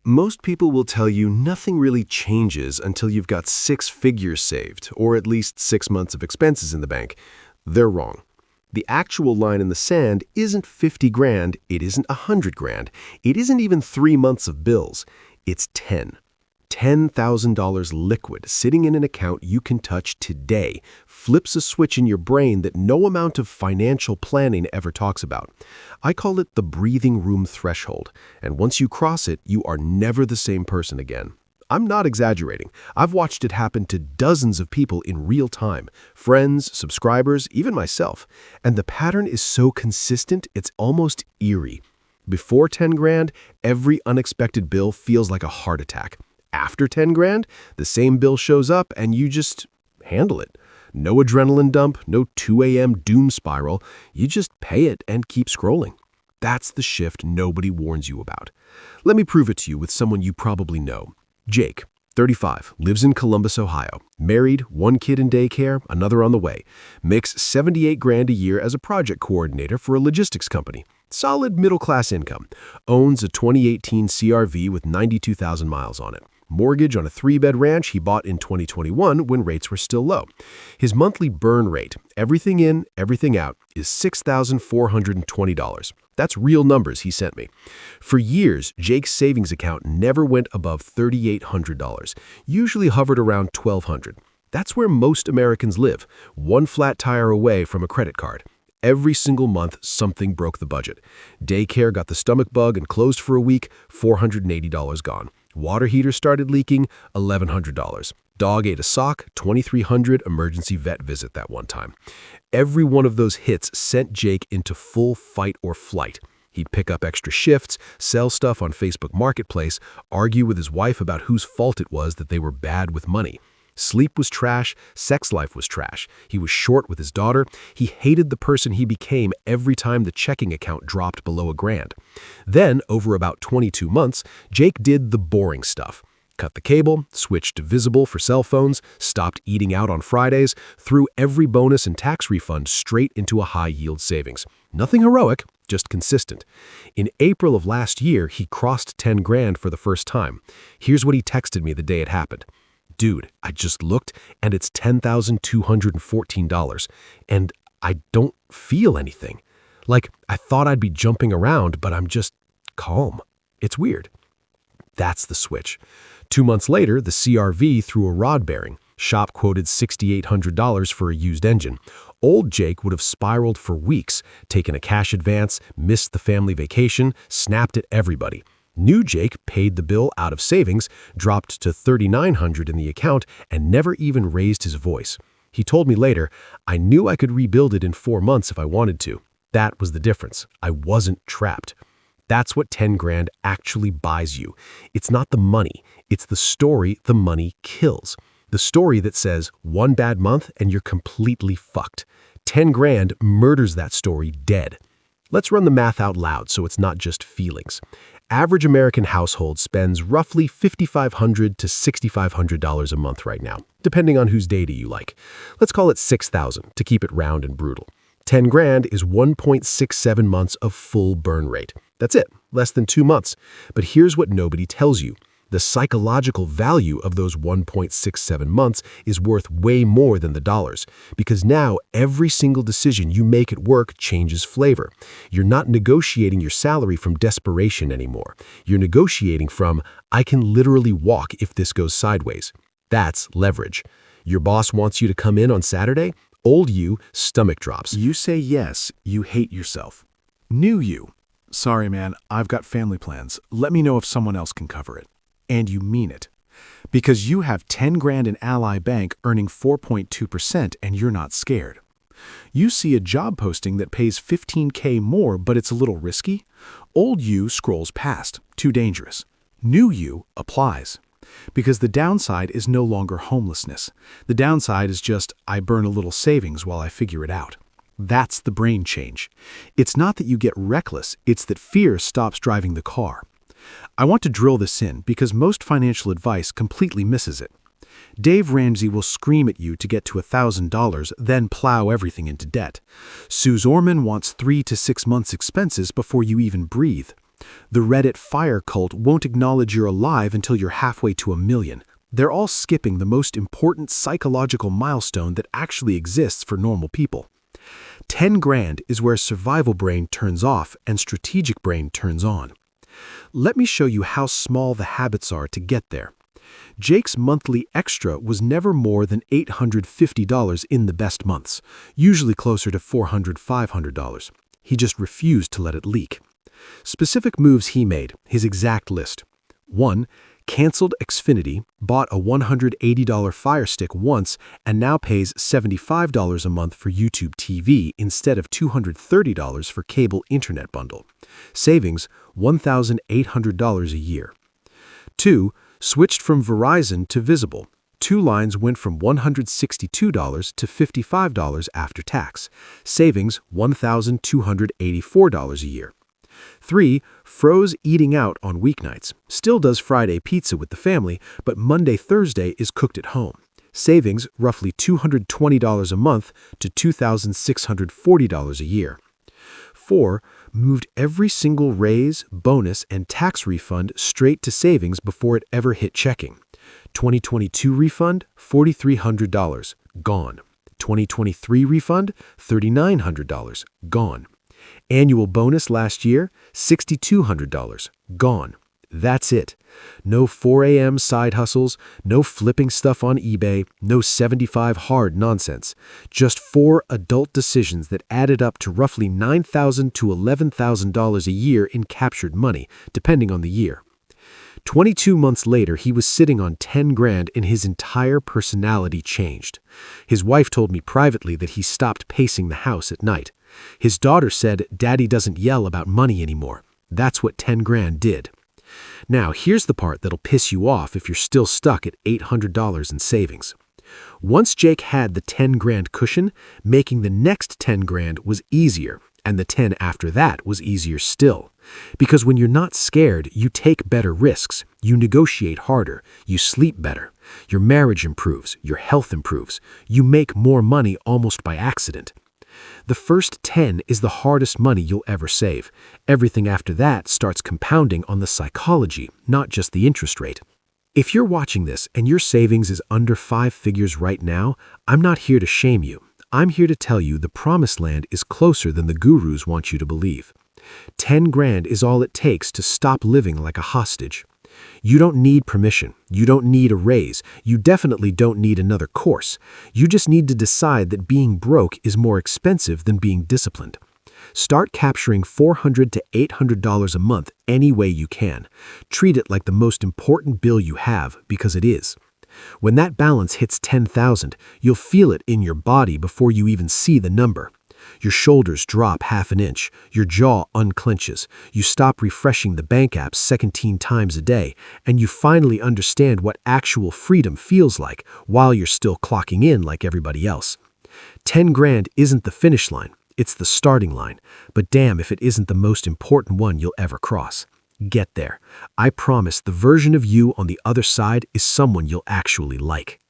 Most people will tell you nothing really changes until you've got 6 figures saved, or at least 6 months of expenses in the bank. They're wrong. The actual line in the sand isn't 50 grand, it isn't 100 grand, it isn't even 3 months of bills. It's 10. $10,000 liquid sitting in an account you can touch today flips a switch in your brain that no amount of financial planning ever talks about. I call it the breathing room threshold, and once you cross it, you are never the same person again. I'm not exaggerating. I've watched it happen to dozens of people in real time, friends, subscribers, even myself, and the pattern is so consistent it's almost eerie. Before 10 grand, every unexpected bill feels like a heart attack. After 10 grand, the same bill shows up and you just handle it. No adrenaline dump, no 2 a.m. doom spiral. You just pay it and keep scrolling. That's the shift nobody warns you about. Let me prove it to you with someone you probably know. Jake, 35, lives in Columbus, Ohio. Married, 1 kid in daycare, another on the way. Makes 78 grand a year as a project coordinator for a logistics company. Solid middle-class income. Owns a 2018 CRV with 92,000 miles on it. Mortgage on a 3-bed ranch he bought in 2021 when rates were still low. His monthly burn rate, everything in, everything out, is $6,420. That's real numbers he sent me. For years, Jake's savings account never went above $3,800, usually hovered around $1,200. That's where most Americans live, one flat tire away from a credit card. Every single month, something broke the budget. Daycare got the stomach bug and closed for a week, $480 gone. Water heater started leaking, $1,100. Dog ate a sock, $2,300 emergency vet visit that one time. Every one of those hits sent Jake into full fight or flight. He'd pick up extra shifts, sell stuff on Facebook Marketplace, argue with his wife about whose fault it was that they were bad with money. Sleep was trash, sex life was trash. He was short with his daughter. He hated the person he became every time the checking account dropped below $1,000. Then, over about 22 months, Jake did the boring stuff. Cut the cable, switched to Visible for cell phones, stopped eating out on Fridays, threw every bonus and tax refund straight into a high-yield savings. Nothing heroic, just consistent. In April of last year, he crossed 10 grand for the first time. Here's what he texted me the day it happened. Dude, I just looked and it's $10,214 and I don't feel anything. Like I thought I'd be jumping around, but I'm just calm. It's weird. That's the switch. 2 months later, the CRV threw a rod bearing. Shop quoted $6,800 for a used engine. Old Jake would have spiraled for weeks, taken a cash advance, missed the family vacation, snapped at everybody. New Jake paid the bill out of savings, dropped to $3,900 in the account, and never even raised his voice. He told me later, I knew I could rebuild it in 4 months if I wanted to. That was the difference. I wasn't trapped. That's what 10 grand actually buys you. It's not the money. It's the story the money kills. The story that says 1 bad month and you're completely fucked. 10 grand murders that story dead. Let's run the math out loud so it's not just feelings. Average American household spends roughly $5,500 to $6,500 a month right now, depending on whose data you like. Let's call it $6,000 to keep it round and brutal. 10 grand is 1.67 months of full burn rate. That's it, less than 2 months. But here's what nobody tells you. The psychological value of those 1.67 months is worth way more than the dollars, because now every single decision you make at work changes flavor. You're not negotiating your salary from desperation anymore. You're negotiating from, I can literally walk if this goes sideways. That's leverage. Your boss wants you to come in on Saturday. Old you, stomach drops. You say yes, you hate yourself. New you, sorry man, I've got family plans. Let me know if someone else can cover it. And you mean it. Because you have 10 grand in Ally Bank earning 4.2% and you're not scared. You see a job posting that pays $15K more, but it's a little risky. Old you scrolls past, too dangerous. New you applies. Because the downside is no longer homelessness. The downside is just, I burn a little savings while I figure it out. That's the brain change. It's not that you get reckless, it's that fear stops driving the car. I want to drill this in because most financial advice completely misses it. Dave Ramsey will scream at you to get to $1,000, then plow everything into debt. Suze Orman wants 3 to 6 months expenses before you even breathe. The Reddit fire cult won't acknowledge you're alive until you're halfway to 1 million. They're all skipping the most important psychological milestone that actually exists for normal people. 10 grand is where survival brain turns off and strategic brain turns on. Let me show you how small the habits are to get there. Jake's monthly extra was never more than $850 in the best months, usually closer to $400, $500. He just refused to let it leak. Specific moves he made, his exact list. 1. Canceled Xfinity, bought a $180 Fire Stick once, and now pays $75 a month for YouTube TV instead of $230 for cable internet bundle. Savings, $1,800 a year. 2. Switched from Verizon to Visible. 2 lines went from $162 to $55 after tax. Savings, $1,284 a year. 3. Froze eating out on weeknights. Still does Friday pizza with the family, but Monday, Thursday is cooked at home. Savings, roughly $220 a month to $2,640 a year. 4. Moved every single raise, bonus, and tax refund straight to savings before it ever hit checking. 2022 refund, $4,300, gone. 2023 refund, $3,900, gone. Annual bonus last year, $6,200, gone. That's it. No 4 a.m. side hustles, no flipping stuff on eBay, no 75 hard nonsense. Just 4 adult decisions that added up to roughly $9,000 to $11,000 a year in captured money, depending on the year. 22 months later, he was sitting on 10 grand and his entire personality changed. His wife told me privately that he stopped pacing the house at night. His daughter said, "Daddy doesn't yell about money anymore." That's what 10 grand did. Now, here's the part that'll piss you off if you're still stuck at $800 in savings. Once Jake had the 10 grand cushion, making the next 10 grand was easier, and the 10 after that was easier still. Because when you're not scared, you take better risks, you negotiate harder, you sleep better, your marriage improves, your health improves, you make more money almost by accident. The first 10 is the hardest money you'll ever save. Everything after that starts compounding on the psychology, not just the interest rate. If you're watching this and your savings is under 5 figures right now, I'm not here to shame you. I'm here to tell you the promised land is closer than the gurus want you to believe. 10 grand is all it takes to stop living like a hostage. You don't need permission. You don't need a raise. You definitely don't need another course. You just need to decide that being broke is more expensive than being disciplined. Start capturing $400 to $800 a month any way you can. Treat it like the most important bill you have, because it is. When that balance hits 10,000, you'll feel it in your body before you even see the number. Your shoulders drop half an inch, your jaw unclenches, you stop refreshing the bank apps 17 times a day, and you finally understand what actual freedom feels like while you're still clocking in like everybody else. 10 grand isn't the finish line, it's the starting line, but damn if it isn't the most important one you'll ever cross. Get there. I promise the version of you on the other side is someone you'll actually like.